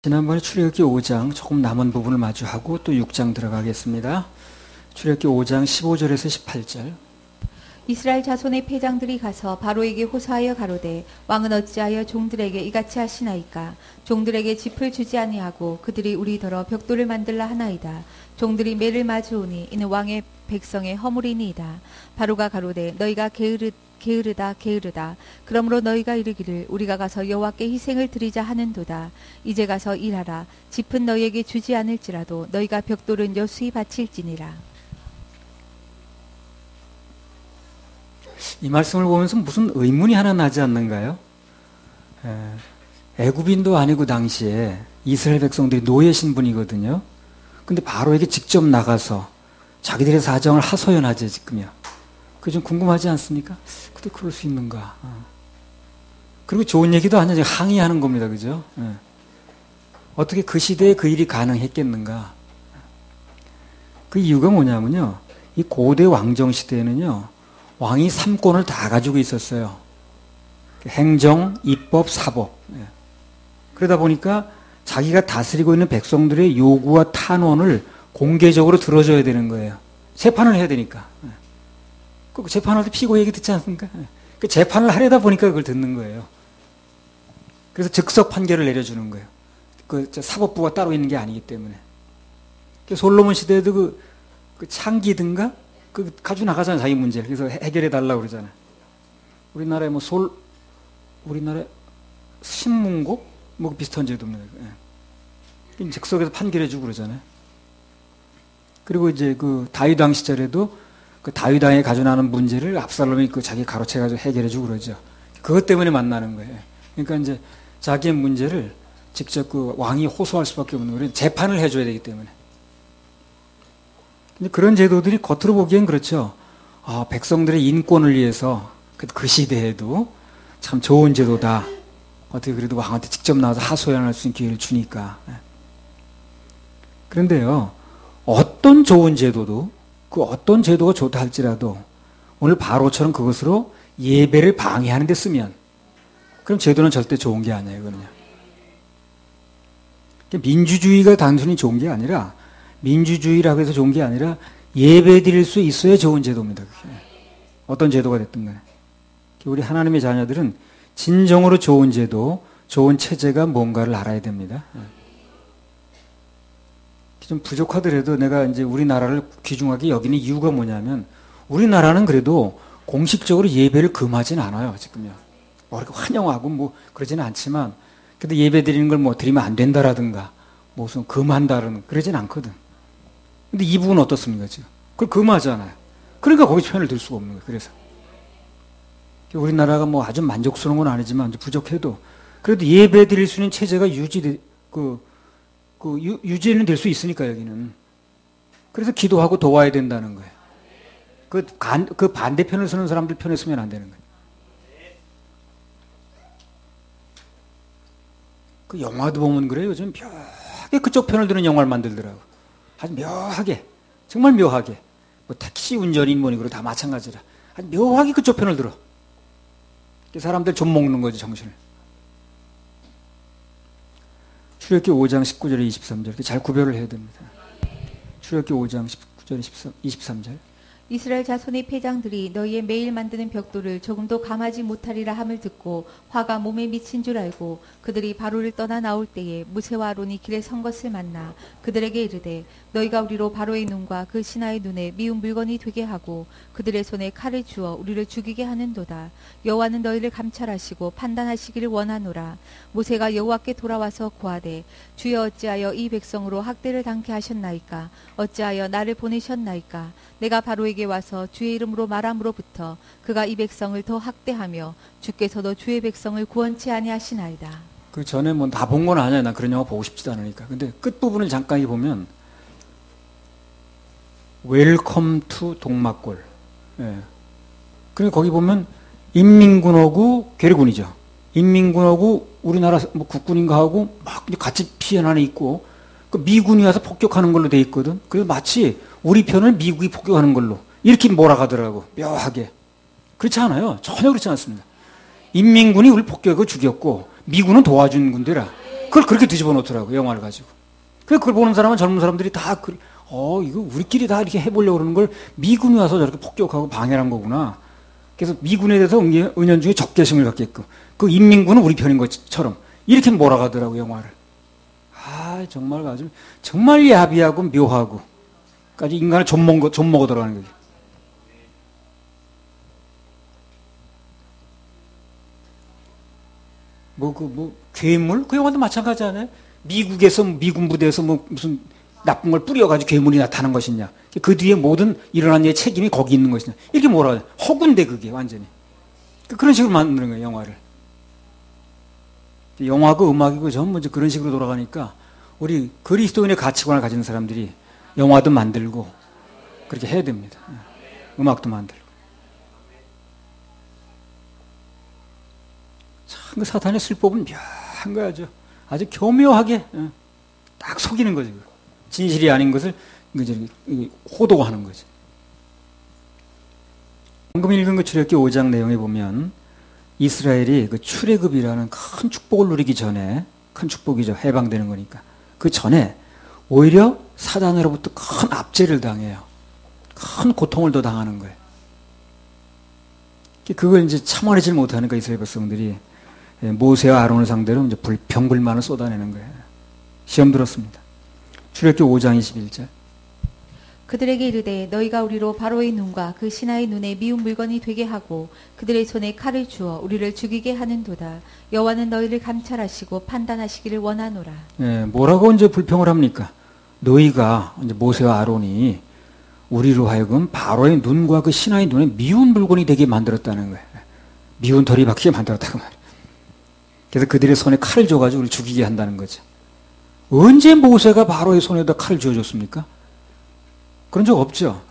지난번에 출애굽기 5장 조금 남은 부분을 마주하고 또 6장 들어가겠습니다. 출애굽기 5장 15절에서 18절. 이스라엘 자손의 패장들이 가서 바로에게 호소하여 가로되 왕은 어찌하여 종들에게 이같이 하시나이까. 종들에게 짚을 주지 아니하고 그들이 우리더러 벽돌을 만들라 하나이다. 종들이 매를 마주오니 이는 왕의 백성의 허물이니이다. 바로가 가로되 너희가 게으르다. 그러므로 너희가 이르기를 우리가 가서 여호와께 희생을 드리자 하는도다. 이제 가서 일하라. 짚은 너희에게 주지 않을지라도 너희가 벽돌은 여수히 바칠지니라. 이 말씀을 보면서 무슨 의문이 하나 나지 않는가요? 애굽인도 아니고 당시에 이스라엘 백성들이 노예 신분이거든요. 근데 바로에게 직접 나가서 자기들의 사정을 하소연하지 지금요. 그게 좀 궁금하지 않습니까? 근데 그럴 수 있는가? 그리고 좋은 얘기도 아니야. 항의하는 겁니다. 그죠? 어떻게 그 시대에 그 일이 가능했겠는가? 그 이유가 뭐냐면요. 이 고대 왕정 시대에는요. 왕이 3권을 다 가지고 있었어요. 행정, 입법, 사법. 그러다 보니까 자기가 다스리고 있는 백성들의 요구와 탄원을 공개적으로 들어줘야 되는 거예요. 재판을 해야 되니까. 그 재판할 때 피고 얘기 듣지 않습니까? 그 재판을 하려다 보니까 그걸 듣는 거예요. 그래서 즉석 판결을 내려주는 거예요. 그 사법부가 따로 있는 게 아니기 때문에. 솔로몬 시대에도 그 창기든가 그 가지고 나가잖아요, 자기 문제. 그래서 해결해 달라고 그러잖아요. 우리나라에 우리나라에 신문고 뭐 비슷한 제도입니다. 즉석에서 판결해 주고 그러잖아요. 그리고 이제 그 다윗 왕 시절에도 그 다윗 왕이 가져나는 문제를 압살롬이 그 자기 가로채 가지고 해결해 주고 그러죠. 그것 때문에 만나는 거예요. 그러니까 이제 자기의 문제를 직접 그 왕이 호소할 수밖에 없는 거예요. 재판을 해줘야 되기 때문에. 근데 그런 제도들이 겉으로 보기엔 그렇죠. 백성들의 인권을 위해서 그 시대에도 참 좋은 제도다. 어떻게 그래도 왕한테 직접 나와서 하소연할 수 있는 기회를 주니까. 그런데요, 어떤 좋은 제도도 그 어떤 제도가 좋다 할지라도 오늘 바로처럼 그것으로 예배를 방해하는 데 쓰면 그럼 제도는 절대 좋은 게 아니에요. 그거는요. 민주주의가 단순히 좋은 게 아니라 민주주의라고 해서 좋은 게 아니라 예배 드릴 수 있어야 좋은 제도입니다. 그게. 어떤 제도가 됐든 간에. 우리 하나님의 자녀들은 진정으로 좋은 제도, 좋은 체제가 뭔가를 알아야 됩니다. 좀 부족하더라도 내가 이제 우리나라를 귀중하게 여기는 이유가 뭐냐면 우리나라는 그래도 공식적으로 예배를 금하진 않아요. 지금요. 이렇게 환영하고 뭐 그러지는 않지만 근데 예배 드리는 걸 뭐 드리면 안 된다라든가 무슨 금한다는 그러진 않거든. 근데 이 부분은 어떻습니까, 지금? 그걸 금하잖아요. 그러니까 거기서 편을 들 수가 없는 거예요, 그래서. 우리나라가 뭐 아주 만족스러운 건 아니지만 부족해도 그래도 예배 드릴 수 있는 체제가 유지는 될 수 있으니까, 여기는. 그래서 기도하고 도와야 된다는 거예요. 그 반대편을 서는 사람들 편에 서면 안 되는 거예요. 그 영화도 보면 그래요. 요즘 묘하게 그쪽 편을 드는 영화를 만들더라고. 아주 묘하게, 정말 묘하게. 뭐 택시 운전인 뭐니 그러고 다 마찬가지라. 아주 묘하게 그쪽 편을 들어. 사람들 좀 먹는 거지, 정신을. 출애굽기 5장 19절에 23절. 잘 구별을 해야 됩니다. 출애굽기 5장 19절에 23절. 이스라엘 자손의 패장들이 너희의 매일 만드는 벽돌을 조금도 감하지 못하리라 함을 듣고 화가 몸에 미친 줄 알고 그들이 바로를 떠나 나올 때에 모세와 아론이 길에 선 것을 만나 그들에게 이르되 너희가 우리로 바로의 눈과 그 신하의 눈에 미운 물건이 되게 하고 그들의 손에 칼을 주어 우리를 죽이게 하는도다. 여호와는 너희를 감찰하시고 판단하시기를 원하노라. 모세가 여호와께 돌아와서 고하되 주여 어찌하여 이 백성으로 학대를 당케 하셨나이까. 어찌하여 나를 보내셨나이까. 내가 바로에게 와서 주의 이름으로 말함으로부터 그가 이 백성을 더 학대하며 주께서도 주의 백성을 구원치 아니하시나이다. 그 전에 뭐 다 본 건 아니야. 나 그런 영화 보고 싶지도 않으니까. 근데 끝부분을 잠깐 보면 웰컴 투 동막골. 예. 그리고 거기 보면 인민군하고 괴뢰군이죠. 인민군하고 우리나라 뭐 국군인가 하고 막 같이 피해 안에 있고 그 미군이 와서 폭격하는 걸로 돼 있거든. 그래서 마치 우리 편을 미국이 폭격하는 걸로 이렇게 몰아가더라고. 묘하게. 그렇지 않아요. 전혀 그렇지 않습니다. 인민군이 우리 폭격하고 죽였고 미군은 도와준 군대라. 그걸 그렇게 뒤집어 놓더라고요, 영화를 가지고. 그걸 보는 사람은 젊은 사람들이 다, 이거 우리끼리 다 이렇게 해보려고 그러는 걸 미군이 와서 저렇게 폭격하고 방해를 한 거구나. 그래서 미군에 대해서 은연중에 적개심을 갖게끔. 그 인민군은 우리 편인 것처럼. 이렇게 몰아가더라고요, 영화를. 정말 아주, 정말 야비하고 묘하고. 아주 인간을 좀 먹어 들어가는 거죠. 괴물? 그 영화도 마찬가지잖아요. 미국에서, 미군 부대에서 무슨 나쁜 걸 뿌려가지고 괴물이 나타난 것이냐. 그 뒤에 모든 일어난 일의 책임이 거기 있는 것이냐. 이렇게 몰아가요. 허구인데, 그게 완전히. 그런 식으로 만드는 거예요, 영화를. 영화고 음악이고 전부 이제 그런 식으로 돌아가니까 우리 그리스도인의 가치관을 가진 사람들이 영화도 만들고 그렇게 해야 됩니다. 음악도 만들고. 참, 그 사탄의 술법은 묘한 거야, 아주 교묘하게 딱 속이는 거죠. 진실이 아닌 것을 호도하는 거죠. 방금 읽은 그 출애굽기 5장 내용에 보면 이스라엘이 그 출애굽이라는 큰 축복을 누리기 전에, 큰 축복이죠. 해방되는 거니까. 그 전에 오히려 사단으로부터 큰 압제를 당해요. 큰 고통을 더 당하는 거예요. 그걸 이제 참아내질 못하니까 이스라엘 백성들이 모세와 아론을 상대로 이제 병불만을 쏟아내는 거예요. 시험 들었습니다. 출애굽기 5장 21절. 그들에게 이르되 너희가 우리로 바로의 눈과 그 신하의 눈에 미운 물건이 되게 하고 그들의 손에 칼을 주어 우리를 죽이게 하는도다. 여호와는 너희를 감찰하시고 판단하시기를 원하노라. 뭐라고 이제 불평을 합니까? 너희가 이제 모세와 아론이 우리로 하여금 바로의 눈과 그 신하의 눈에 미운 물건이 되게 만들었다는 거예요. 미운 털이 박히게 만들었다고 말이에요. 그래서 그들의 손에 칼을 줘가지고 우리를 죽이게 한다는 거죠. 언제 모세가 바로의 손에다 칼을 쥐어줬습니까? 그런 적 없죠.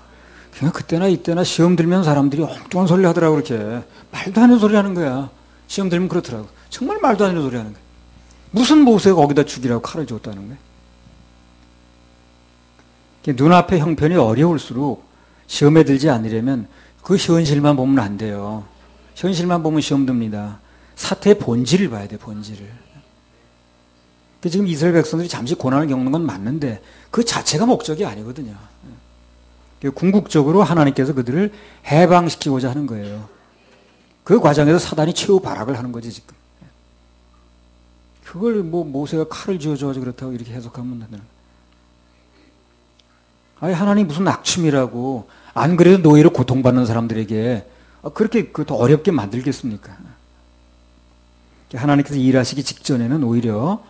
그냥 그때나 이때나 시험 들면 사람들이 엉뚱한 소리 하더라고, 그렇게. 말도 안 되는 소리 하는 거야. 시험 들면 그렇더라고. 정말 말도 안 되는 소리 하는 거야. 무슨 모세가 거기다 죽이라고 칼을 줬다는 거야. 눈앞의 형편이 어려울수록 시험에 들지 않으려면 그 현실만 보면 안 돼요. 현실만 보면 시험 듭니다. 사태의 본질을 봐야 돼, 본질을. 지금 이스라엘 백성들이 잠시 고난을 겪는 건 맞는데 그 자체가 목적이 아니거든요. 궁극적으로 하나님께서 그들을 해방시키고자 하는 거예요. 그 과정에서 사단이 최후 발악을 하는 거지, 지금. 그걸 모세가 칼을 쥐어줘가지고 그렇다고 이렇게 해석하면 안 되는 거예요. 하나님 무슨 낙춤이라고, 안 그래도 노예로 고통받는 사람들에게 그렇게 더 어렵게 만들겠습니까? 하나님께서 일하시기 직전에는 오히려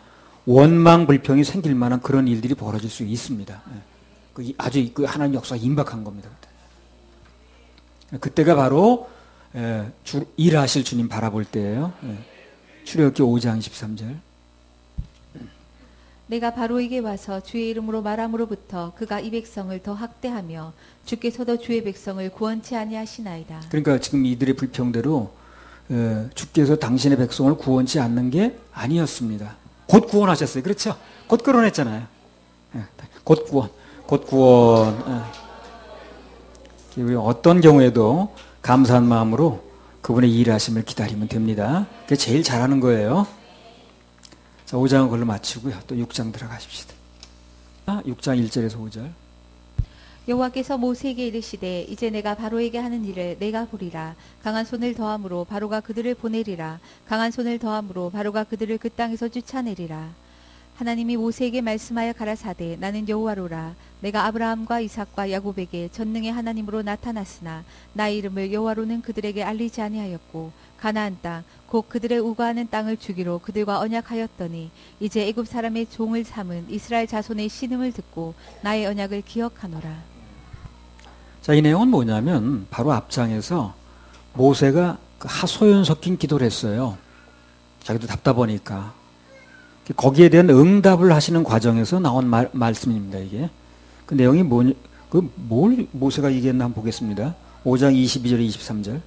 원망 불평이 생길 만한 그런 일들이 벌어질 수 있습니다. 아주 하나님 역사가 임박한 겁니다. 그때가 바로 일하실 주님 바라볼 때예요. 출애굽기 5장 23절. 내가 바로에게 와서 주의 이름으로 말함으로부터 그가 이 백성을 더 학대하며 주께서도 주의 백성을 구원치 아니하시나이다. 그러니까 지금 이들의 불평대로 주께서 당신의 백성을 구원치 않는 게 아니었습니다. 곧 구원하셨어요. 그렇죠? 곧 끌어냈잖아요. 곧 구원. 우리 어떤 경우에도 감사한 마음으로 그분의 일하심을 기다리면 됩니다. 그게 제일 잘하는 거예요. 자, 5장은 그걸로 마치고요. 또 6장 들어가십시다. 6장 1절에서 5절. 여호와께서 모세에게 이르시되 이제 내가 바로에게 하는 일을 내가 보리라. 강한 손을 더함으로 바로가 그들을 보내리라. 강한 손을 더함으로 바로가 그들을 그 땅에서 쫓아내리라. 하나님이 모세에게 말씀하여 가라사대 나는 여호와로라. 내가 아브라함과 이삭과 야곱에게 전능의 하나님으로 나타났으나 나의 이름을 여호와로는 그들에게 알리지 아니하였고 가나안 땅 곧 그들의 우거하는 땅을 주기로 그들과 언약하였더니 이제 애굽 사람의 종을 삼은 이스라엘 자손의 신음을 듣고 나의 언약을 기억하노라. 자, 이 내용은 뭐냐면 바로 앞장에서 모세가 하소연 섞인 기도를 했어요. 자기도 답답하니까. 거기에 대한 응답을 하시는 과정에서 나온 말씀입니다, 이게. 그 내용이 뭘 모세가 얘기했나 한번 보겠습니다. 5장 22절, 23절.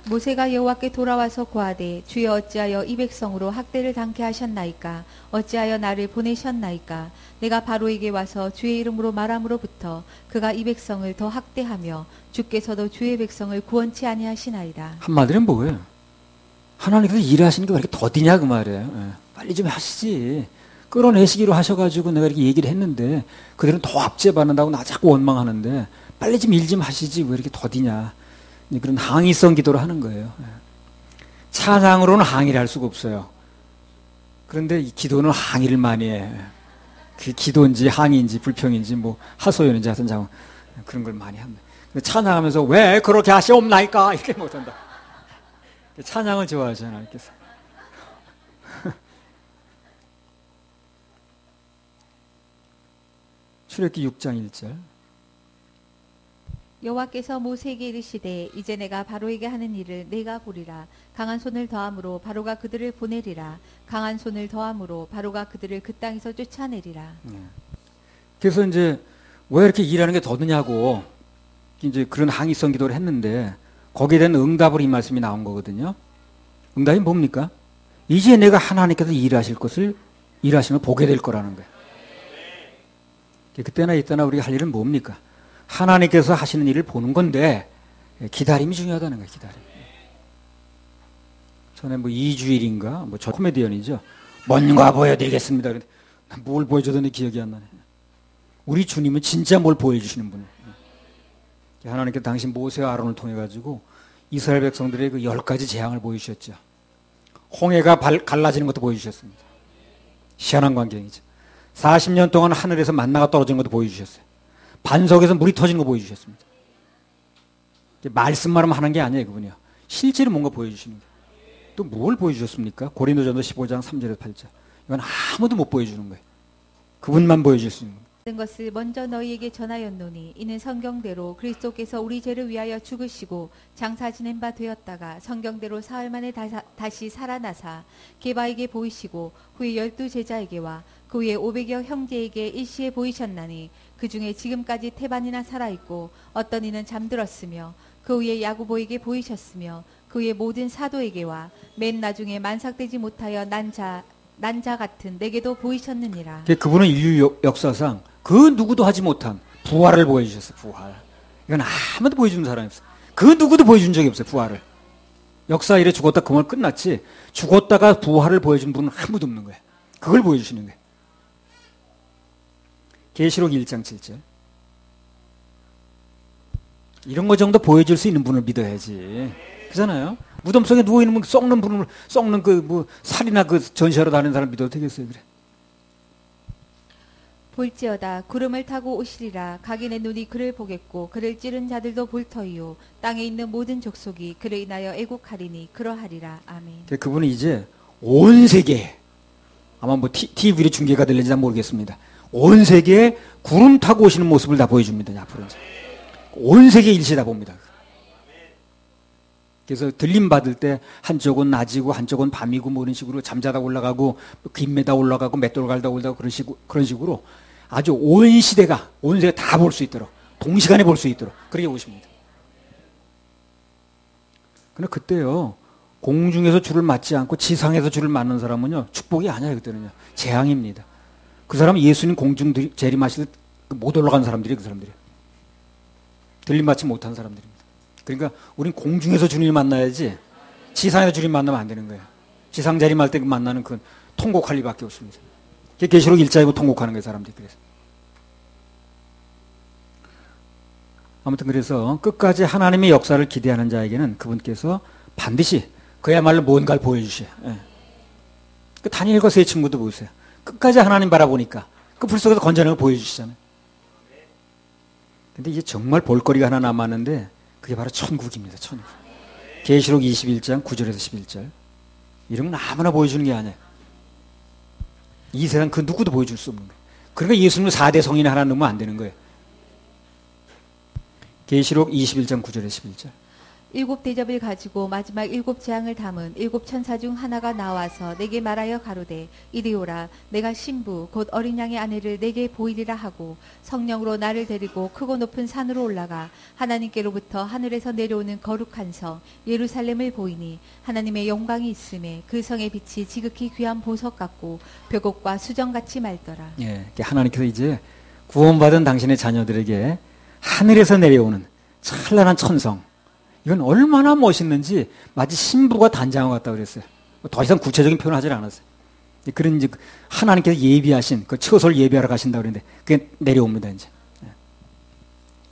모세가 여호와께 돌아와서 고하되 주여 어찌하여 이 백성으로 학대를 당케 하셨나이까? 어찌하여 나를 보내셨나이까? 내가 바로에게 와서 주의 이름으로 말함으로부터 그가 이 백성을 더 학대하며 주께서도 주의 백성을 구원치 아니하시나이다. 한마디로 뭐예요? 하나님께서 일하시는 게 왜 이렇게 더디냐 그 말이에요. 빨리 좀 하시지. 끌어내시기로 하셔가지고 내가 이렇게 얘기를 했는데 그들은 더 압제받는다고 나 자꾸 원망하는데 빨리 좀 일 좀 하시지 왜 이렇게 더디냐. 그런 항의성 기도를 하는 거예요. 찬양으로는 항의를 할 수가 없어요. 그런데 이 기도는 항의를 많이 해. 그 기도인지 항의인지 불평인지 뭐 하소연인지 하여튼 장 그런 걸 많이 합니다. 근데 찬양하면서 왜 그렇게 하시옵나이까 이렇게 못한다. 찬양을 좋아하지 않겠어요. 출애굽기 6장 1절. 여호와께서 모세에게 이르시되 이제 내가 바로에게 하는 일을 내가 보리라. 강한 손을 더함으로 바로가 그들을 보내리라. 강한 손을 더함으로 바로가 그들을 그 땅에서 쫓아내리라. 그래서 이제 왜 이렇게 일하는 게 더드냐고 이제 그런 항의성 기도를 했는데 거기에 대한 응답으로 이 말씀이 나온 거거든요. 응답이 뭡니까? 이제 내가 하나님께서 일하실 것을 일하시면 보게 될 거라는 거예요. 그때나 이때나 우리가 할 일은 뭡니까? 하나님께서 하시는 일을 보는 건데 기다림이 중요하다는 거예요. 기다림. 전에 뭐 이주일인가 뭐 저 코미디언이죠. 뭔가 보여드리겠습니다. 뭘 보여줘도 내 기억이 안 나네. 우리 주님은 진짜 뭘 보여주시는 분이에요. 하나님께서 당신 모세와 아론을 통해 가지고 이스라엘 백성들의 그 10가지 재앙을 보여주셨죠. 홍해가 갈라지는 것도 보여주셨습니다. 희한한 광경이죠. 40년 동안 하늘에서 만나가 떨어지는 것도 보여주셨어요. 반석에서 물이 터지는 거 보여주셨습니다. 말씀만 하는 게 아니에요, 그분이요. 실제로 뭔가 보여주시는 거예요. 또 뭘 보여주셨습니까? 고린도전서 15장 3절에서 8절. 이건 아무도 못 보여주는 거예요. 그분만 보여줄 수 있는 거예요. 모든 것을 먼저 너희에게 전하였노니 이는 성경대로 그리스도께서 우리 죄를 위하여 죽으시고 장사 지낸 바 되었다가 성경대로 사흘 만에 다시 살아나사 게바에게 보이시고 후에 12제자에게와 그 후에 500여 형제에게 일시에 보이셨나니 그 중에 지금까지 태반이나 살아있고 어떤 이는 잠들었으며 그 후에 야고보에게 보이셨으며 그 후에 모든 사도에게와 맨 나중에 만삭되지 못하여 난 자 같은 내게도 보이셨느니라. 그분은 인류 역사상 그 누구도 하지 못한 부활을 보여주셨어요. 부활. 이건 아무도 보여주는 사람이 없어요. 그 누구도 보여준 적이 없어요. 부활을. 역사 일에 죽었다 그만 끝났지 죽었다가 부활을 보여준 분은 아무도 없는 거예요. 그걸 보여주시는 거예요. 계시록 1장 7절. 이런 거 정도 보여줄 수 있는 분을 믿어야지. 그잖아요. 무덤 속에 누워있는 분, 썩는 그, 뭐, 살이나 그 전시하러 다니는 사람 믿어도 되겠어요, 그래. 볼지어다 구름을 타고 오시리라. 각인의 눈이 그를 보겠고 그를 찌른 자들도 볼 터이요 땅에 있는 모든 족속이 그를 인하여 애곡하리니 그러하리라. 아멘. 그분은 이제 온 세계, 아마 뭐 TV로 중계가 될는지 난 모르겠습니다. 온 세계에 구름 타고 오시는 모습을 다 보여줍니다. 앞으로 이제. 온 세계 일시 다 봅니다. 그래서 들림 받을 때 한쪽은 낮이고 한쪽은 밤이고 뭐 이런 식으로 잠자다 올라가고 김매다 올라가고 맷돌 갈다 올라가고 그런 식으로 아주 온 시대가 온 세계 다 볼 수 있도록 동시간에 볼 수 있도록 그렇게 오십니다. 근데 그때요 공중에서 줄을 맞지 않고 지상에서 줄을 맞는 사람은요 축복이 아니에요. 그때는요 재앙입니다. 그 사람은 예수님 공중 재림하실 때 못 올라간 사람들이 그 사람들이에요. 들림 받지 못한 사람들입니다. 그러니까 우린 공중에서 주님을 만나야지 지상에서 주님 만나면 안 되는 거예요. 지상 재림할 때 만나는 그 통곡할 리밖에 없습니다. 그게 계시록 1장이고 통곡하는 거예요. 사람들이. 그래서 아무튼 그래서 끝까지 하나님의 역사를 기대하는 자에게는 그분께서 반드시 그야말로 뭔가를 보여주셔요. 예. 그 다니엘과 세 친구도 보세요. 끝까지 하나님 바라보니까 그 불 속에서 건져내는 걸 보여주시잖아요. 근데 이제 정말 볼거리가 하나 남았는데 그게 바로 천국입니다. 천국. 계시록 21장 9절에서 11절. 이런 건 아무나 보여주는 게 아니에요. 이 세상 그 누구도 보여줄 수 없는 거예요. 그러니까 예수님은 4대 성인 하나 넣으면 안 되는 거예요. 계시록 21장 9절에서 11절. 7대접을 가지고 마지막 7재앙을 담은 7천사 중 하나가 나와서 내게 말하여 가로되 이리 오라. 내가 신부 곧 어린 양의 아내를 내게 보이리라 하고 성령으로 나를 데리고 크고 높은 산으로 올라가 하나님께로부터 하늘에서 내려오는 거룩한 성 예루살렘을 보이니 하나님의 영광이 있음에 그 성의 빛이 지극히 귀한 보석 같고 벽옥과 수정같이 맑더라. 예, 하나님께서 이제 구원받은 당신의 자녀들에게 하늘에서 내려오는 찬란한 천성, 이건 얼마나 멋있는지 마치 신부가 단장을 갖다 그랬어요. 더 이상 구체적인 표현을 하질 않았어요. 그런 이제 하나님께서 예비하신 그 처소를 예비하러 가신다 그러는데 그게 내려옵니다 이제.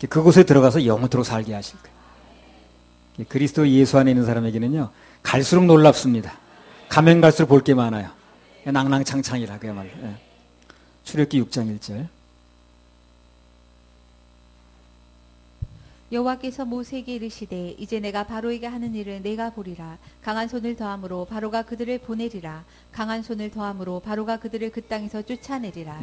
그곳에 들어가서 영원토록 살게 하실 거예요. 그리스도 예수 안에 있는 사람에게는요 갈수록 놀랍습니다. 가면 갈수록 볼 게 많아요. 낭낭창창이라 그야말로. 출애굽기 6장 1절. 여호와께서 모세에게 이르시되 이제 내가 바로에게 하는 일을 내가 보리라. 강한 손을 더함으로 바로가 그들을 보내리라. 강한 손을 더함으로 바로가 그들을 그 땅에서 쫓아내리라.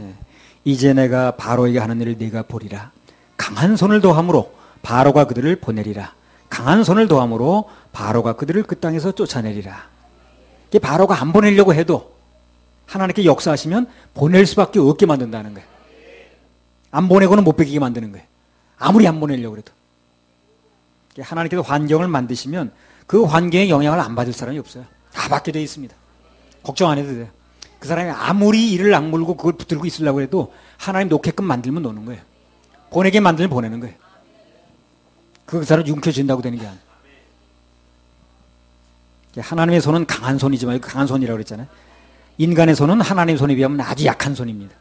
이제 내가 바로에게 하는 일을 내가 보리라. 강한 손을 더함으로 바로가 그들을 보내리라. 강한 손을 더함으로 바로가 그들을 그 땅에서 쫓아내리라. 이게 바로가 안 보내려고 해도 하나님께 역사하시면 보낼 수밖에 없게 만든다는 거예요. 안 보내고는 못 베기게 만드는 거예요. 아무리 안 보내려고 해도. 하나님께서 환경을 만드시면 그 환경에 영향을 안 받을 사람이 없어요. 다 받게 되어 있습니다. 걱정 안 해도 돼요. 그 사람이 아무리 이를 악물고 그걸 붙들고 있으려고 해도 하나님 놓게끔 만들면 놓는 거예요. 보내게 만들면 보내는 거예요. 그 사람 움켜쥔다고 되는 게 아니에요. 하나님의 손은 강한 손이지만 강한 손이라고 그랬잖아요. 인간의 손은 하나님의 손에 비하면 아주 약한 손입니다.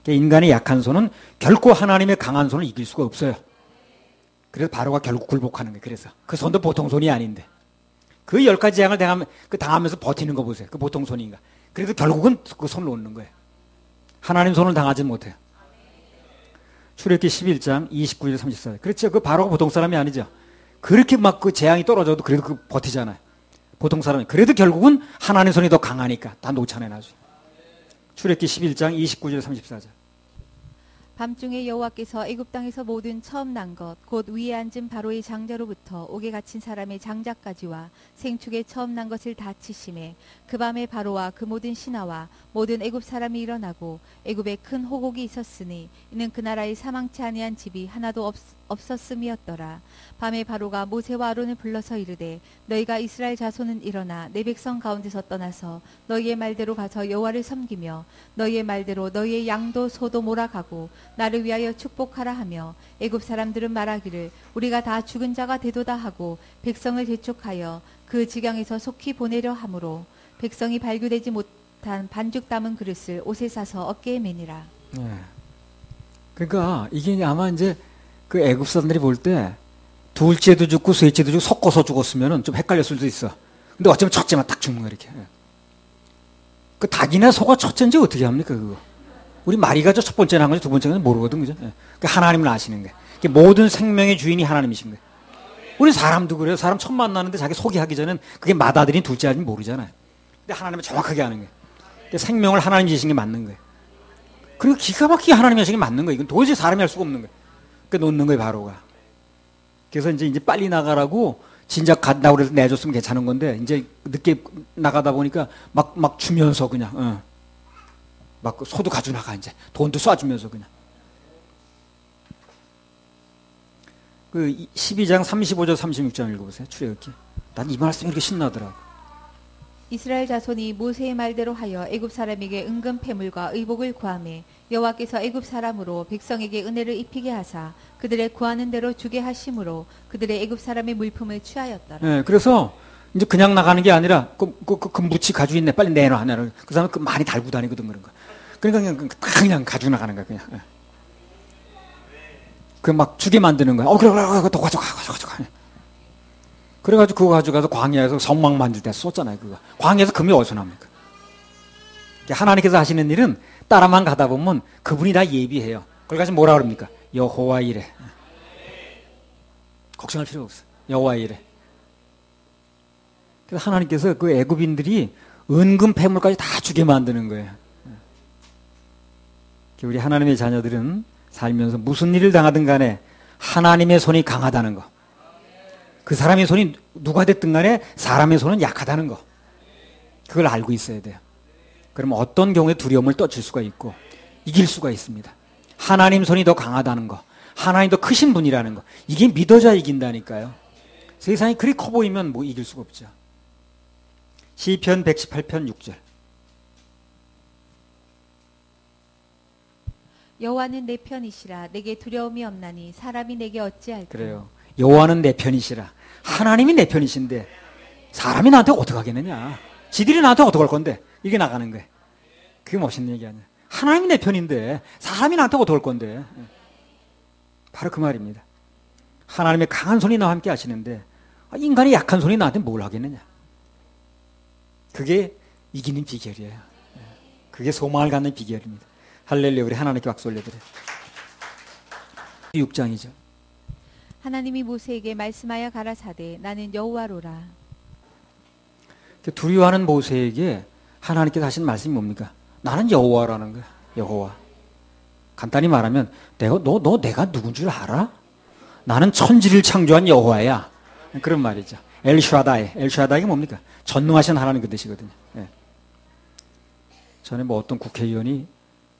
인간의 약한 손은 결코 하나님의 강한 손을 이길 수가 없어요. 그래서 바로가 결국 굴복하는 거예요. 그래서 그 손도 보통 손이 아닌데 그 10가지 재앙을 당하면서 버티는 거 보세요. 그 보통 손인가. 그래도 결국은 그 손을 놓는 거예요. 하나님 손을 당하지 못해요. 출애굽기 11장 29절 34절. 그렇죠. 그 바로가 보통 사람이 아니죠. 그렇게 막 그 재앙이 떨어져도 그래도 그 버티잖아요. 보통 사람이. 그래도 결국은 하나님 손이 더 강하니까 다 놓잖아요. 나중에. 출애굽기 11장 29절 34절. 밤중에 여호와께서 애굽 땅에서 모든 처음 난 것 곧 위에 앉은 바로의 장자로부터 옥에 갇힌 사람의 장자까지와 생축에 처음 난 것을 다 치심에 그 밤에 바로와 그 모든 신하와 모든 애굽 사람이 일어나고 애굽에 큰 호곡이 있었으니 이는 그 나라에 사망치 아니한 집이 하나도 없었음이었더라. 밤에 바로가 모세와 아론을 불러서 이르되 너희가 이스라엘 자손은 일어나 내 백성 가운데서 떠나서 너희의 말대로 가서 여호와를 섬기며 너희의 말대로 너희의 양도 소도 몰아가고 나를 위하여 축복하라 하며 애굽 사람들은 말하기를 우리가 다 죽은 자가 되도다 하고 백성을 재촉하여 그 지경에서 속히 보내려 하므로 백성이 발교되지 못한 반죽 담은 그릇을 옷에 싸서 어깨에 매니라. 그러니까 이게 아마 이제 그 애굽 사람들이 볼 때 둘째도 죽고 셋째도 죽고 섞어서 죽었으면 좀 헷갈렸을 수도 있어. 근데 어쩌면 첫째만 딱 죽는 거야 이렇게. 그 닭이나 소가 첫째인지 어떻게 합니까 그거? 우리 마리가 첫 번째는 한 건지 두 번째는 모르거든, 그죠? 그 하나님을 아시는 거예요. 모든 생명의 주인이 하나님이신 거예요. 우리 사람도 그래요. 사람 처음 만나는데 자기 소개하기 전엔 그게 맏아들인 둘째 아들인 모르잖아요. 근데 하나님은 정확하게 아는 거예요. 생명을 하나님 주신 게 맞는 거예요. 그리고 기가 막히게 하나님이 하신 게 맞는 거예요. 이건 도저히 사람이 할 수가 없는 거예요. 그러니까 놓는 거예요, 바로가. 그래서 이제 빨리 나가라고 진작 간다고 그래서 내줬으면 괜찮은 건데 이제 늦게 나가다 보니까 막 주면서 그냥 막 소도 가져나가 이제 돈도 쏴주면서 그냥. 그 12장 35절 36절 읽어보세요. 출애굽기. 난 이 말씀이 이렇게 신나더라고. 이스라엘 자손이 모세의 말대로 하여 애굽 사람에게 은금 패물과 의복을 구하매 여호와께서 애굽 사람으로 백성에게 은혜를 입히게 하사 그들의 구하는 대로 주게 하심으로 그들의 애굽 사람의 물품을 취하였더라. 네, 그래서 이제 그냥 나가는 게 아니라 그 무치 가지고 있네 빨리 내놔. 그 사람은 그 많이 달고 다니거든 그런 거. 그러니까 그냥 가지고 나가는 거야 그냥. 그 막 주게 만드는 거야. 그래 더 가져가. 그래가지고 그거 가져가서 광야에서 성막 만들 때 썼잖아요 그거. 광야에서 금이 어디서 납니까? 하나님께서 하시는 일은 따라만 가다 보면 그분이 다 예비해요. 그걸 가지고 뭐라 그럽니까? 여호와 이래. 걱정할 필요 없어. 여호와 이래. 그래서 하나님께서 그 애굽인들이 은금 패물까지 다 주게 만드는 거예요. 우리 하나님의 자녀들은 살면서 무슨 일을 당하든 간에 하나님의 손이 강하다는 거. 그 사람의 손이 누가 됐든 간에 사람의 손은 약하다는 거. 그걸 알고 있어야 돼요. 그러면 어떤 경우에 두려움을 떨칠 수가 있고 이길 수가 있습니다. 하나님 손이 더 강하다는 거. 하나님 더 크신 분이라는 거. 이게 믿어져야 이긴다니까요. 세상이 그리 커 보이면 뭐 이길 수가 없죠. 시편 118편 6절. 여호와는 내 편이시라 내게 두려움이 없나니 사람이 내게 어찌할까. 그래요. 여호와는 내 편이시라. 하나님이 내 편이신데 사람이 나한테 어떻게 하겠느냐. 지들이 나한테 어떻게 할 건데 이게 나가는 거예요. 그게 멋있는 얘기 아니야. 하나님이 내 편인데 사람이 나한테 어떻게 올 건데. 바로 그 말입니다. 하나님의 강한 손이 나와 함께 하시는데 인간의 약한 손이 나한테 뭘 하겠느냐. 그게 이기는 비결이에요. 그게 소망을 갖는 비결입니다. 할렐루야. 우리 하나님께 박수 올려드려요. 6장이죠. 하나님이 모세에게 말씀하여 가라사대 나는 여호와로라. 두려워하는 모세에게 하나님께서 하신 말씀이 뭡니까? 나는 여호와라는 거야. 여호와. 간단히 말하면 너 내가 누군 줄 알아? 나는 천지를 창조한 여호와야. 그런 말이죠. 엘샤다이. 엘샤다이가 뭡니까? 전능하신 하나님 그 뜻이거든요. 예. 전에 뭐 어떤 국회의원이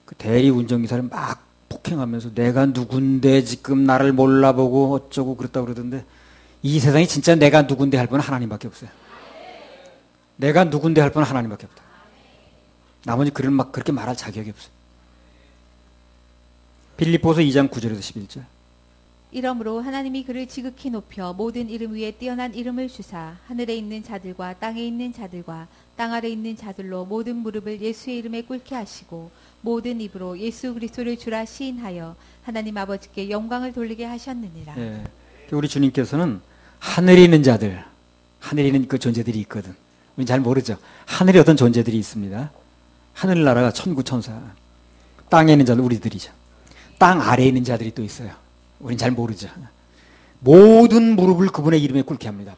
그 대리 운전기사를 막 폭행하면서 내가 누군데 지금 나를 몰라보고 어쩌고 그랬다고 그러던데 이 세상에 진짜 내가 누군데 할 분은 하나님밖에 없어요. 내가 누군데 할 분은 하나님밖에 없다. 나머지 그런 막 그렇게 말할 자격이 없어요. 빌립보서 2장 9절에서 11절. 이러므로 하나님이 그를 지극히 높여 모든 이름 위에 뛰어난 이름을 주사 하늘에 있는 자들과 땅에 있는 자들과 땅 아래 있는 자들로 모든 무릎을 예수의 이름에 꿇게 하시고 모든 입으로 예수 그리스도를 주라 시인하여 하나님 아버지께 영광을 돌리게 하셨느니라. 예. 우리 주님께서는 하늘에 있는 자들, 하늘에 있는 그 존재들이 있거든. 우리는 잘 모르죠. 하늘에 어떤 존재들이 있습니다. 하늘나라가 천구 천사. 땅에 있는 자들 우리들이죠. 땅 아래에 있는 자들이 또 있어요. 우린 잘 모르죠. 모든 무릎을 그분의 이름에 꿇게 합니다.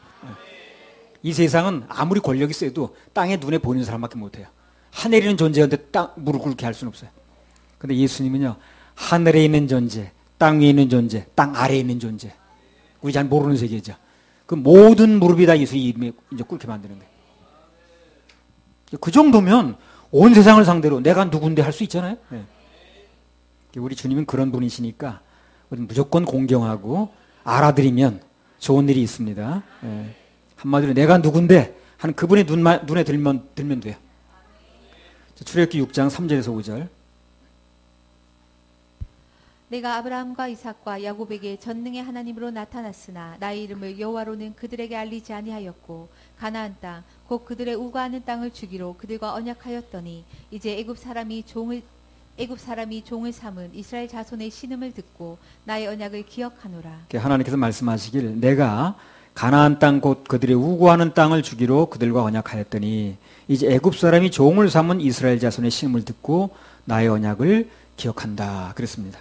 이 세상은 아무리 권력이 세도 땅에 눈에 보이는 사람밖에 못해요. 하늘에 있는 존재한테 땅 무릎 꿇게 할 수는 없어요. 근데 예수님은요, 하늘에 있는 존재, 땅 위에 있는 존재, 땅 아래에 있는 존재. 우리 잘 모르는 세계죠. 그 모든 무릎이 다 예수의 이름에 이제 꿇게 만드는 거예요. 그 정도면 온 세상을 상대로 내가 누군데 할 수 있잖아요. 네. 우리 주님은 그런 분이시니까 우리는 무조건 공경하고 알아들이면 좋은 일이 있습니다. 예. 한마디로 내가 누군데 하는 그분의 눈에 들면 돼요. 출애굽기 6장 3절에서 5절. 내가 아브라함과 이삭과 야곱에게 전능의 하나님으로 나타났으나 나의 이름을 여호와로는 그들에게 알리지 아니하였고 가나안 땅 곧 그들의 우거하는 땅을 주기로 그들과 언약하였더니 이제 애굽 사람이 종을 삼은 이스라엘 자손의 신음을 듣고 나의 언약을 기억하노라. 하나님께서 말씀하시길 내가 가나안 땅 곧 그들의 우거하는 땅을 주기로 그들과 언약하였더니 이제 애굽 사람이 종을 삼은 이스라엘 자손의 신음을 듣고 나의 언약을 기억한다. 그랬습니다.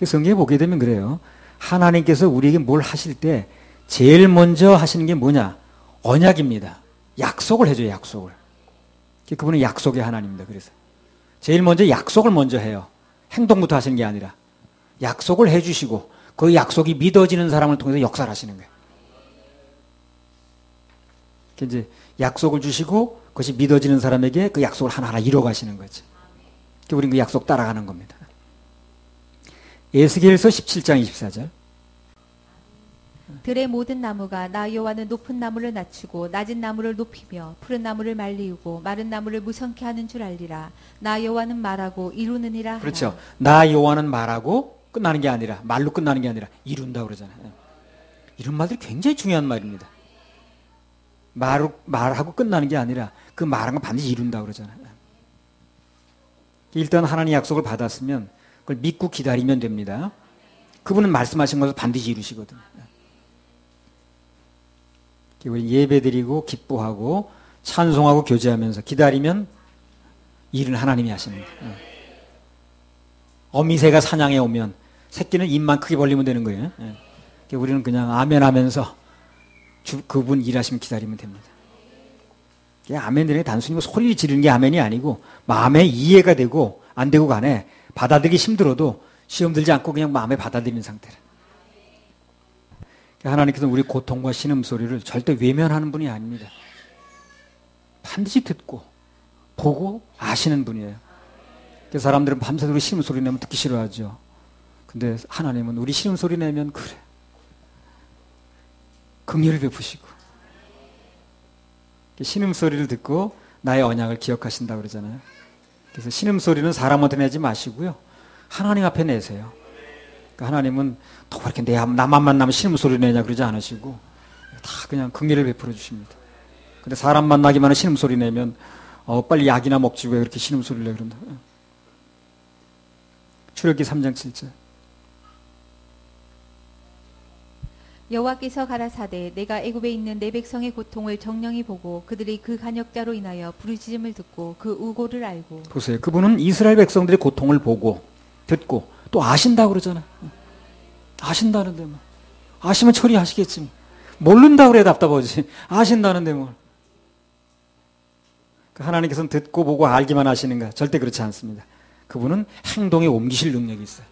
성경에 보게 되면 그래요. 하나님께서 우리에게 뭘 하실 때 제일 먼저 하시는 게 뭐냐? 언약입니다. 약속을 해줘요. 약속을. 그분은 약속의 하나님입니다. 그래서 제일 먼저 약속을 먼저 해요. 행동부터 하시는 게 아니라 약속을 해주시고 그 약속이 믿어지는 사람을 통해서 역사를 하시는 거예요. 이제 약속을 주시고 그것이 믿어지는 사람에게 그 약속을 하나하나 이뤄가시는 거죠. 우리는 그 약속 따라가는 겁니다. 에스겔서 17장 24절. 들의 모든 나무가 나 여호와는 높은 나무를 낮추고 낮은 나무를 높이며 푸른 나무를 말리우고 마른 나무를 무성케 하는 줄 알리라. 나 여호와는 말하고 이루느니라 하라. 그렇죠. 나 여호와는 말하고 끝나는 게 아니라 말로 끝나는 게 아니라 이룬다 그러잖아요. 이런 말들이 굉장히 중요한 말입니다. 말하고 끝나는 게 아니라 그 말한 건 반드시 이룬다 그러잖아요. 일단 하나님의 약속을 받았으면 그걸 믿고 기다리면 됩니다. 그분은 말씀하신 것을 반드시 이루시거든요. 우리 예배드리고 기뻐하고 찬송하고 교제하면서 기다리면 일은 하나님이 하시는 거예요. 어미새가 사냥에 오면 새끼는 입만 크게 벌리면 되는 거예요. 우리는 그냥 아멘 하면서 그분 일하시면 기다리면 됩니다. 아멘이라는 게 단순히 소리를 지르는 게 아멘이 아니고 마음에 이해가 되고 안 되고 간에 받아들이기 힘들어도 시험 들지 않고 그냥 마음에 받아들이는 상태라. 하나님께서는 우리 고통과 신음소리를 절대 외면하는 분이 아닙니다. 반드시 듣고 보고 아시는 분이에요. 그래서 사람들은 밤새도록 신음소리 내면 듣기 싫어하죠. 근데 하나님은 우리 신음소리 내면 그래 긍휼을 베푸시고 신음소리를 듣고 나의 언약을 기억하신다고 그러잖아요. 그래서 신음소리는 사람한테 내지 마시고요. 하나님 앞에 내세요. 그러니까 하나님은 또 그렇게 나만 만나면 신음소리 내냐 그러지 않으시고 다 그냥 긍휼을 베풀어 주십니다. 근데 사람 만나기만 하면 신음소리 내면 빨리 약이나 먹지 왜 그렇게 신음소리를 내 그런다. 출애굽기 3장 7절. 여호와께서 가라사대 내가 애굽에 있는 내 백성의 고통을 정령히 보고 그들이 그 간역자로 인하여 부르짖음을 듣고 그 우고를 알고. 보세요. 그분은 이스라엘 백성들의 고통을 보고 듣고 또 아신다고 그러잖아요. 아신다는데 뭐. 아시면 처리하시겠지 뭐. 모른다고 그래 답답하지. 아신다는데 뭘. 하나님께서는 듣고 보고 알기만 하시는가? 절대 그렇지 않습니다. 그분은 행동에 옮기실 능력이 있어요.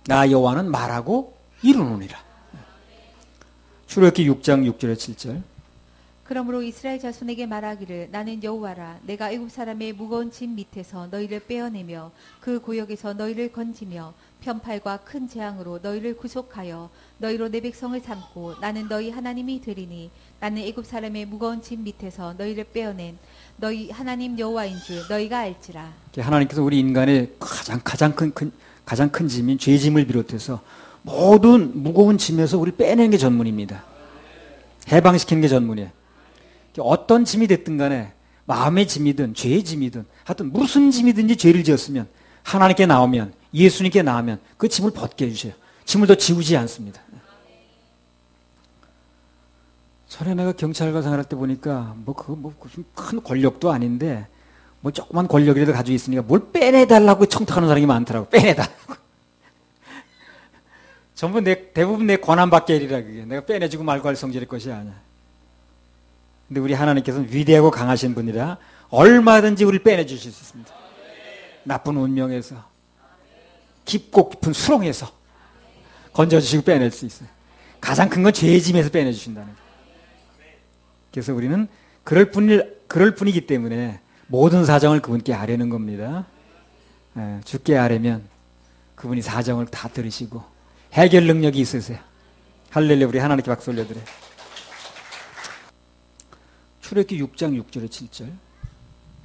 나 여호와는 말하고 이루노니라. 출애굽기 6장 6절에 7절. 그러므로 이스라엘 자손에게 말하기를 나는 여호와라 내가 애굽 사람의 무거운 짐 밑에서 너희를 빼어내며 그 고역에서 너희를 건지며 편팔과 큰 재앙으로 너희를 구속하여 너희로 내 백성을 삼고 나는 너희 하나님이 되리니 나는 애굽 사람의 무거운 짐 밑에서 너희를 빼어낸 너희 하나님 여호와인 줄 너희가 알지라. 하나님께서 우리 인간의 가장 큰 짐인 죄짐을 비롯해서 모든 무거운 짐에서 우리를 빼내는 게 전문입니다. 해방시키는 게 전문이에요. 어떤 짐이 됐든 간에 마음의 짐이든 죄의 짐이든 하여튼 무슨 짐이든지 죄를 지었으면 하나님께 나오면 예수님께 나오면 그 짐을 벗게 해주세요. 짐을 더 지우지 않습니다. 전에 내가 경찰과 생활할 때 보니까 큰 권력도 아닌데 뭐 조그만 권력이라도 가지고 있으니까 뭘 빼내달라고 청탁하는 사람이 많더라고. 빼내달라고. 전부 대부분 내 권한밖에 일이라 그게. 내가 빼내주고 말고 할 성질의 것이 아니야. 근데 우리 하나님께서는 위대하고 강하신 분이라 얼마든지 우리를 빼내주실 수 있습니다. 나쁜 운명에서 깊고 깊은 수렁에서 건져주시고 빼낼 수 있어요. 가장 큰 건 죄의 짐에서 빼내주신다는 거예요. 그래서 우리는 그럴 뿐이기 때문에 모든 사정을 그분께 아뢰는 겁니다. 주께 아뢰면 그분이 사정을 다 들으시고 해결 능력이 있으세요. 할렐루야. 우리 하나님께 박수 올려드려요. 출애굽기 6장 6절에 7절.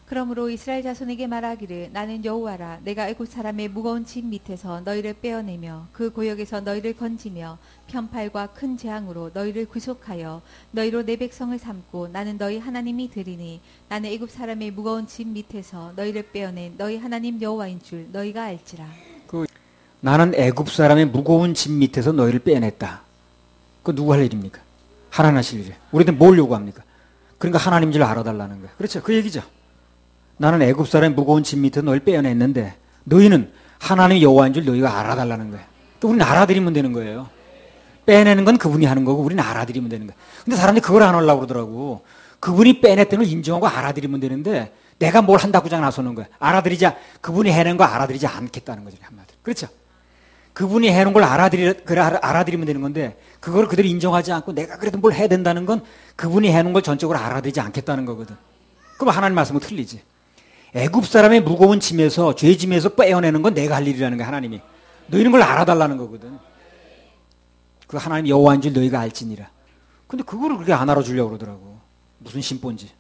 그러므로 이스라엘 자손에게 말하기를 나는 여호와라 내가 애굽 사람의 무거운 짐 밑에서 너희를 빼어내며 그 고역에서 너희를 건지며 편팔과 큰 재앙으로 너희를 구속하여 너희로 내 백성을 삼고 나는 너희 하나님이 되리니 나는 애굽 사람의 무거운 짐 밑에서 너희를 빼어낸 너희 하나님 여호와인 줄 너희가 알지라. 나는 애굽 사람의 무거운 짐 밑에서 너희를 빼냈다. 그거 누구 할 일입니까? 하나님 하실 일이에요. 우리한테 뭘 요구합니까? 그러니까 하나님 줄 알아달라는 거예요. 그렇죠? 그 얘기죠. 나는 애굽 사람의 무거운 짐 밑에서 너희를 빼어냈는데 너희는 하나님 여호와인 줄 너희가 알아달라는 거예요. 또 우리는 알아들이면 되는 거예요. 빼내는 건 그분이 하는 거고 우리는 알아들이면 되는 거예요. 근데 사람들이 그걸 안 하려고 그러더라고. 그분이 빼냈다는 걸 인정하고 알아들이면 되는데 내가 뭘 한다고 장 나서는 거야. 그분이 해낸 거 알아들이지 않겠다는 거죠. 한마디로. 그렇죠? 그분이 해놓은 걸 알아들이면 되는 건데 그걸 그대로 인정하지 않고 내가 그래도 뭘 해야 된다는 건 그분이 해놓은 걸 전적으로 알아들이지 않겠다는 거거든. 그럼 하나님 말씀은 틀리지. 애굽 사람의 무거운 짐에서 죄 짐에서 빼어내는 건 내가 할 일이라는 거야. 하나님이. 너희는 걸 알아달라는 거거든. 그 하나님 여호와인 줄 너희가 알지니라. 근데 그거를 그렇게 안 알아주려고 그러더라고. 무슨 심보인지.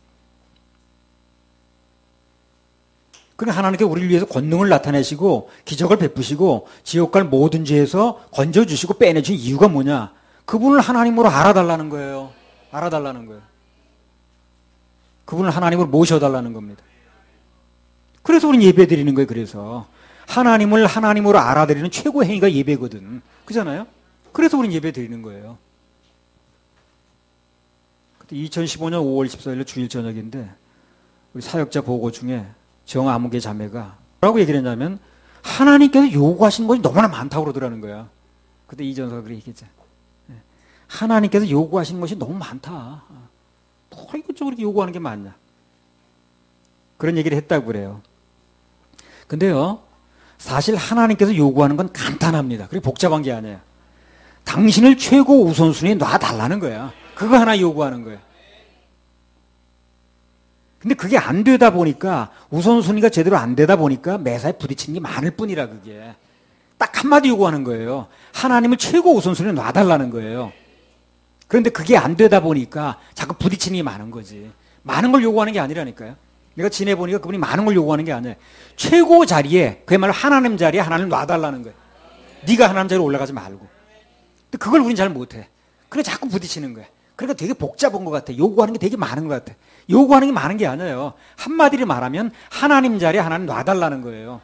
그러니까 하나님께 우리를 위해서 권능을 나타내시고 기적을 베푸시고 지옥 갈 모든 죄에서 건져주시고 빼내주신 이유가 뭐냐? 그분을 하나님으로 알아달라는 거예요. 알아달라는 거예요. 그분을 하나님으로 모셔달라는 겁니다. 그래서 우리는 예배 드리는 거예요. 그래서 하나님을 하나님으로 알아드리는 최고 행위가 예배거든. 그잖아요? 그래서 우리는 예배 드리는 거예요. 2015년 5월 14일 주일 저녁인데 우리 사역자 보고 중에 정아무개 자매가 뭐라고 얘기를 했냐면 하나님께서 요구하시는 것이 너무나 많다고 그러더라는 거야. 그때 이전서가 그렇게 얘기했죠. 하나님께서 요구하시는 것이 너무 많다. 뭐 이것저것 그렇게 요구하는 게 많냐. 그런 얘기를 했다고 그래요. 근데요, 사실 하나님께서 요구하는 건 간단합니다. 그리고 복잡한 게 아니에요. 당신을 최고 우선순위에 놔달라는 거야. 그거 하나 요구하는 거예요. 근데 그게 안 되다 보니까 우선순위가 제대로 안 되다 보니까 매사에 부딪히는 게 많을 뿐이라 그게. 딱 한마디 요구하는 거예요. 하나님을 최고 우선순위에 놔달라는 거예요. 그런데 그게 안 되다 보니까 자꾸 부딪히는 게 많은 거지. 많은 걸 요구하는 게 아니라니까요. 내가 지내보니까 그분이 많은 걸 요구하는 게 아니에요. 최고 자리에 그야말로 하나님 자리에 하나님을 놔달라는 거예요. 네가 하나님 자리에 올라가지 말고. 근데 그걸 우린 잘 못해. 그래 자꾸 부딪히는 거야. 그러니까 되게 복잡한 것 같아. 요구하는 게 되게 많은 것 같아. 요구하는 게 많은 게 아니에요. 한마디로 말하면 하나님 자리에 하나님 놔달라는 거예요.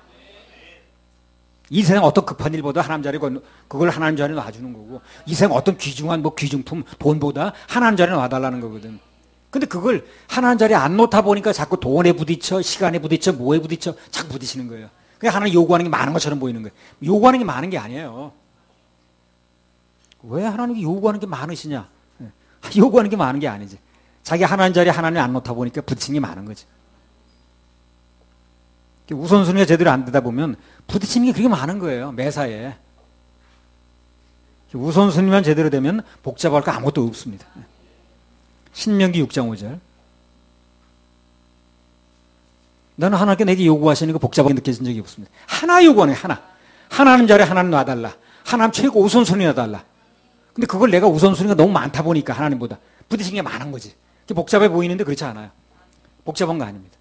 이 세상 어떤 급한 일보다 하나님 자리에 그걸 하나님 자리에 놔주는 거고, 이 세상 어떤 귀중한 뭐 귀중품 돈보다 하나님 자리에 놔달라는 거거든. 근데 그걸 하나님 자리에 안 놓다 보니까 자꾸 돈에 부딪혀, 시간에 부딪혀, 뭐에 부딪혀, 자꾸 부딪히는 거예요. 그냥 하나님 요구하는 게 많은 것처럼 보이는 거예요. 요구하는 게 많은 게 아니에요. 왜 하나님이 요구하는 게 많으시냐? 요구하는 게 많은 게 아니지. 자기 하나님 자리에 하나님 안 놓다 보니까 부딪히는 게 많은 거지. 우선순위가 제대로 안 되다 보면 부딪히는 게 그렇게 많은 거예요. 매사에. 우선순위만 제대로 되면 복잡할 거 아무것도 없습니다. 신명기 6장 5절. 나는 하나님께 내게 요구하시는 거 복잡하게 느껴진 적이 없습니다. 하나 요구하는 거예요. 하나. 하나님 자리에 하나님 놔달라. 하나님 최고 우선순위 놔달라. 근데 그걸 내가 우선순위가 너무 많다 보니까 하나님보다 부딪히는 게 많은 거지. 복잡해 보이는데 그렇지 않아요. 복잡한 거 아닙니다.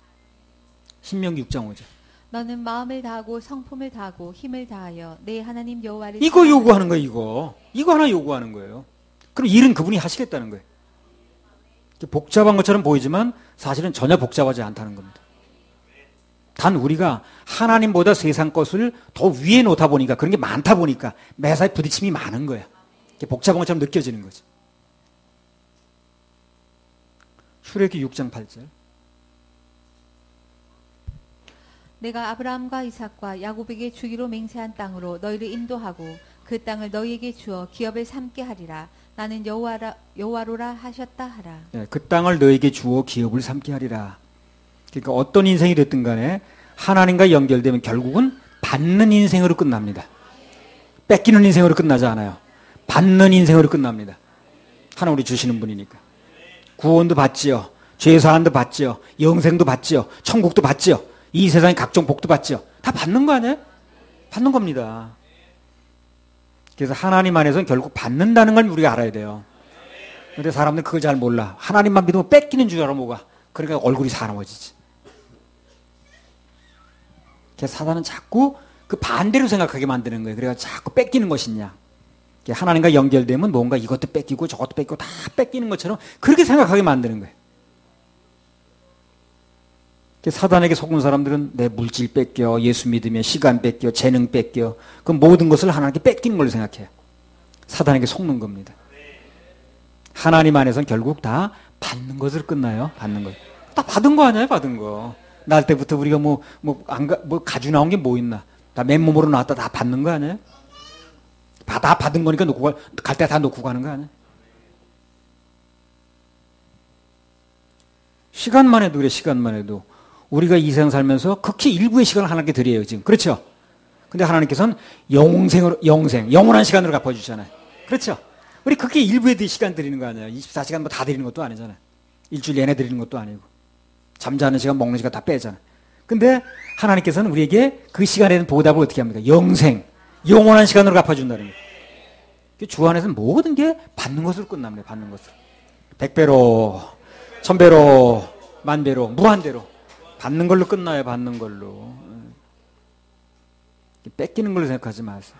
신명기 6장 5절. 너는 마음을 다하고 성품을 다하고 힘을 다하여 내 하나님 여호와를 이거 요구하는 거예요. 이거 하나 요구하는 거예요. 그럼 일은 그분이 하시겠다는 거예요. 복잡한 것처럼 보이지만 사실은 전혀 복잡하지 않다는 겁니다. 단 우리가 하나님보다 세상 것을 더 위에 놓다 보니까, 그런 게 많다 보니까 매사에 부딪힘이 많은 거예요. 복잡한 것처럼 느껴지는 거죠. 출애굽기 6장 8절. 내가 아브라함과 이삭과 야곱에게 주기로 맹세한 땅으로 너희를 인도하고 그 땅을 너희에게 주어 기업을 삼게 하리라. 나는 여호와로라 하셨다 하라. 네, 그 땅을 너희에게 주어 기업을 삼게 하리라. 그러니까 어떤 인생이 됐든 간에 하나님과 연결되면 결국은 받는 인생으로 끝납니다. 뺏기는 인생으로 끝나지 않아요. 받는 인생으로 끝납니다. 하나님 우리 주시는 분이니까. 구원도 받지요. 죄사함도 받지요. 영생도 받지요. 천국도 받지요. 이 세상의 각종 복도 받지요. 다 받는 거 아니에요? 받는 겁니다. 그래서 하나님 안에서는 결국 받는다는 걸 우리가 알아야 돼요. 근데 사람들은 그걸 잘 몰라. 하나님만 믿으면 뺏기는 줄 알아 뭐가. 그러니까 얼굴이 사나워지지. 그래서 사단은 자꾸 그 반대로 생각하게 만드는 거예요. 그래서 자꾸 뺏기는 것이냐. 하나님과 연결되면 뭔가 이것도 뺏기고 저것도 뺏기고 다 뺏기는 것처럼 그렇게 생각하게 만드는 거예요. 사단에게 속은 사람들은 내 물질 뺏겨, 예수 믿으면 시간 뺏겨, 재능 뺏겨, 그 모든 것을 하나님께 뺏기는 걸로 생각해요. 사단에게 속는 겁니다. 하나님 안에서는 결국 다 받는 것으로 끝나요. 받는 것. 다 받은 거 아니에요, 받은 거. 날 때부터 우리가 가지고 나온 게 뭐 있나. 다 맨몸으로 나왔다 다 받는 거 아니에요? 다 받은 거니까 갈 때 다 놓고 가는 거 아니에요? 시간만 해도 그래, 시간만 해도. 우리가 이 세상 살면서 극히 일부의 시간을 하나님께 드려요, 지금. 그렇죠? 근데 하나님께서는 영원한 시간으로 갚아주잖아요. 그렇죠? 우리 극히 일부의 시간 드리는 거 아니에요? 24시간 뭐 다 드리는 것도 아니잖아요. 일주일 내내 드리는 것도 아니고. 잠자는 시간, 먹는 시간 다 빼잖아요. 근데 하나님께서는 우리에게 그 시간에 대한 보답을 어떻게 합니까? 영원한 시간으로 갚아준다는 거예요. 주 안에서는 모든 게 받는 것으로 끝납니다. 받는 것으로. 100배로, 1000배로, 만배로, 무한대로. 받는 걸로 끝나요. 받는 걸로. 뺏기는 걸로 생각하지 마세요.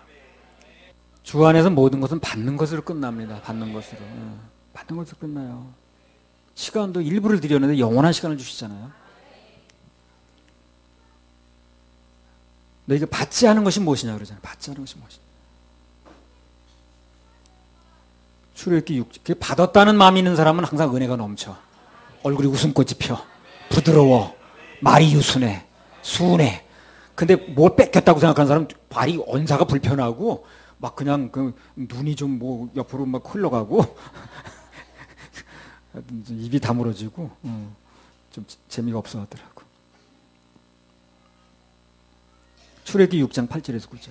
주 안에서 모든 것은 받는 것으로 끝납니다. 받는 것으로. 받는 것으로 끝나요. 시간도 일부를 드렸는데 영원한 시간을 주시잖아요. 너희가 받지 않은 것이 무엇이냐 그러잖아요. 받지 않은 것이 무엇이냐. 출애굽기 6장. 받았다는 마음이 있는 사람은 항상 은혜가 넘쳐. 얼굴이 웃음꽃이 펴. 부드러워. 말이 유순해. 순해. 근데 뭘 뺏겼다고 생각하는 사람은 발이 언사가 불편하고 막 그냥 그 눈이 좀 뭐 옆으로 막 흘러가고 입이 다물어지고 좀 재미가 없어 하더라고. 출애굽기 6장 8절에서 9절.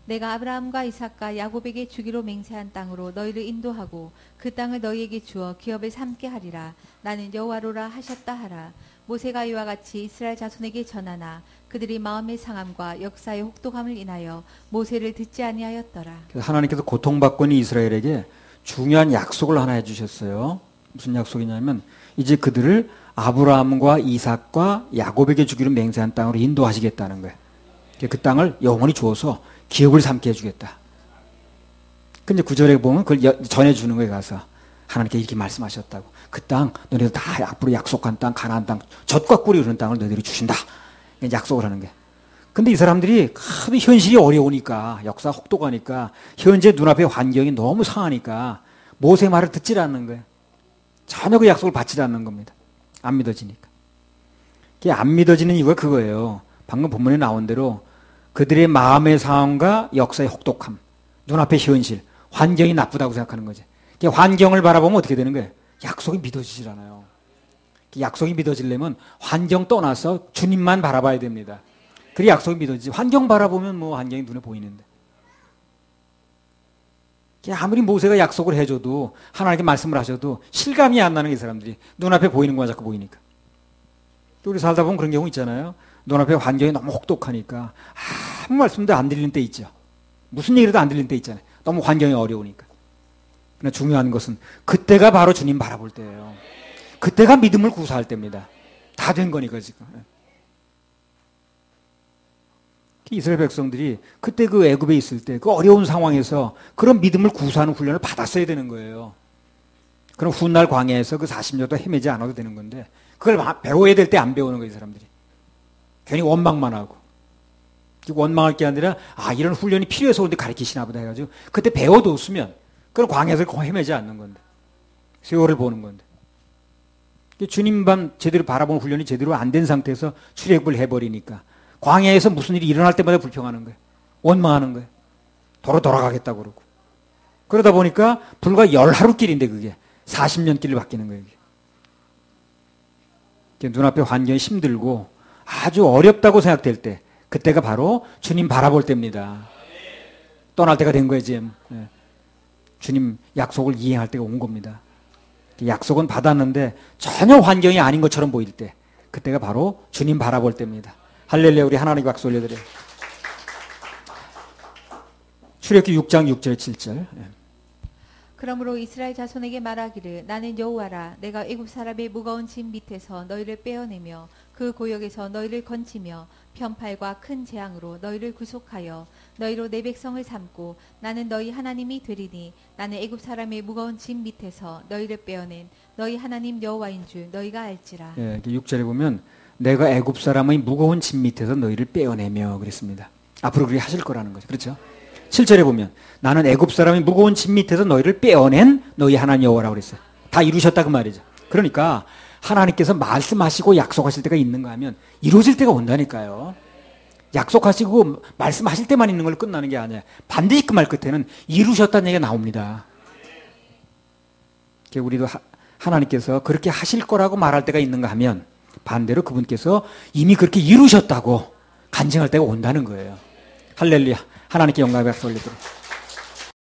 내가 아브라함과 이삭과 야곱에게 주기로 맹세한 땅으로 너희를 인도하고 그 땅을 너희에게 주어 기업을 삼게 하리라. 나는 여호와로라 하셨다 하라. 모세가 이와 같이 이스라엘 자손에게 전하나 그들이 마음의 상함과 역사의 혹독함을 인하여 모세를 듣지 아니하였더라. 그래서 하나님께서 고통받고 있는 이스라엘에게 중요한 약속을 하나 해주셨어요. 무슨 약속이냐면 이제 그들을 아브라함과 이삭과 야곱에게 주기로 맹세한 땅으로 인도하시겠다는 거예요. 그 땅을 영원히 주어서 기업을 삼게 해주겠다. 근데 9절에 보면 그걸 전해주는 거에 가서 하나님께 이렇게 말씀하셨다고. 그 땅 너희들 다 앞으로 약속한 땅, 가나안 땅, 젖과 꿀이 흐르는 땅을 너희들이 주신다. 약속을 하는 게. 근데 이 사람들이 하도 현실이 어려우니까, 역사 혹독하니까, 현재 눈앞의 환경이 너무 상하니까 모세의 말을 듣질 않는 거예요. 전혀 그 약속을 받지 않는 겁니다. 안 믿어지니까. 그게 안 믿어지는 이유가 그거예요. 방금 본문에 나온 대로 그들의 마음의 상황과 역사의 혹독함, 눈앞의 현실, 환경이 나쁘다고 생각하는 거지. 환경을 바라보면 어떻게 되는 거예요? 약속이 믿어지질 않아요. 약속이 믿어지려면 환경 떠나서 주님만 바라봐야 됩니다. 그래 약속이 믿어지지. 환경 바라보면 뭐 환경이 눈에 보이는데. 아무리 모세가 약속을 해줘도 하나님께 말씀을 하셔도 실감이 안 나는 게 이 사람들이. 눈앞에 보이는 것만 자꾸 보이니까. 또 우리 살다 보면 그런 경우 있잖아요. 눈앞에 환경이 너무 혹독하니까 아무 말씀도 안 들리는 때 있죠. 무슨 얘기라도 안 들리는 때 있잖아요. 너무 환경이 어려우니까. 그러나 중요한 것은 그때가 바로 주님 바라볼 때예요. 그때가 믿음을 구사할 때입니다. 다 된 거니까 지금. 이스라엘 백성들이 그때 그 애굽에 있을 때 그 어려운 상황에서 그런 믿음을 구사하는 훈련을 받았어야 되는 거예요. 그럼 훗날 광야에서 그 40년도 헤매지 않아도 되는 건데 그걸 배워야 될 때 안 배우는 거예요, 이 사람들이. 괜히 원망만 하고. 원망할 게 아니라 이런 훈련이 필요해서 근데 가르치시나 보다 해가지고 그때 배워뒀으면 그럼 광야에서 헤매지 않는 건데. 세월을 보는 건데. 주님만 제대로 바라보는 훈련이 제대로 안 된 상태에서 출애굽을 해버리니까 광야에서 무슨 일이 일어날 때마다 불평하는 거예요. 원망하는 거예요. 도로 돌아가겠다고 그러고. 그러다 보니까 불과 10하루 길인데 그게 40년 길로 바뀌는 거예요. 눈앞에 환경이 힘들고 아주 어렵다고 생각될 때 그때가 바로 주님 바라볼 때입니다. 떠날 때가 된 거예요 지금. 주님 약속을 이행할 때가 온 겁니다. 약속은 받았는데 전혀 환경이 아닌 것처럼 보일 때 그때가 바로 주님 바라볼 때입니다. 할렐루야. 우리 하나님께 박수 올려드려요. 출애굽기 6장 6절 7절. 그러므로 이스라엘 자손에게 말하기를 나는 여호와라. 내가 애굽 사람의 무거운 짐 밑에서 너희를 빼어내며 그 고역에서 너희를 건지며 편팔과 큰 재앙으로 너희를 구속하여 너희로 내 백성을 삼고 나는 너희 하나님이 되리니 나는 애굽 사람의 무거운 짐 밑에서 너희를 빼어낸 너희 하나님 여호와인 줄 너희가 알지라. 6절에 보면 내가 애굽 사람의 무거운 짐 밑에서 너희를 빼어내며 그랬습니다. 앞으로 그렇게 하실 거라는 거죠. 그렇죠? 7절에 보면 나는 애굽 사람의 무거운 짐 밑에서 너희를 빼어낸 너희 하나님 여호와라고 그랬어요. 다 이루셨다 그 말이죠. 그러니까 하나님께서 말씀하시고 약속하실 때가 있는가 하면 이루어질 때가 온다니까요. 약속하시고 말씀하실 때만 있는 걸로 끝나는 게 아니에요. 반드시 그 말 끝에는 이루셨다는 얘기가 나옵니다. 우리도 하나님께서 그렇게 하실 거라고 말할 때가 있는가 하면 반대로 그분께서 이미 그렇게 이루셨다고 간증할 때가 온다는 거예요. 할렐루야. 하나님께 영광의 박수 올려드립니다.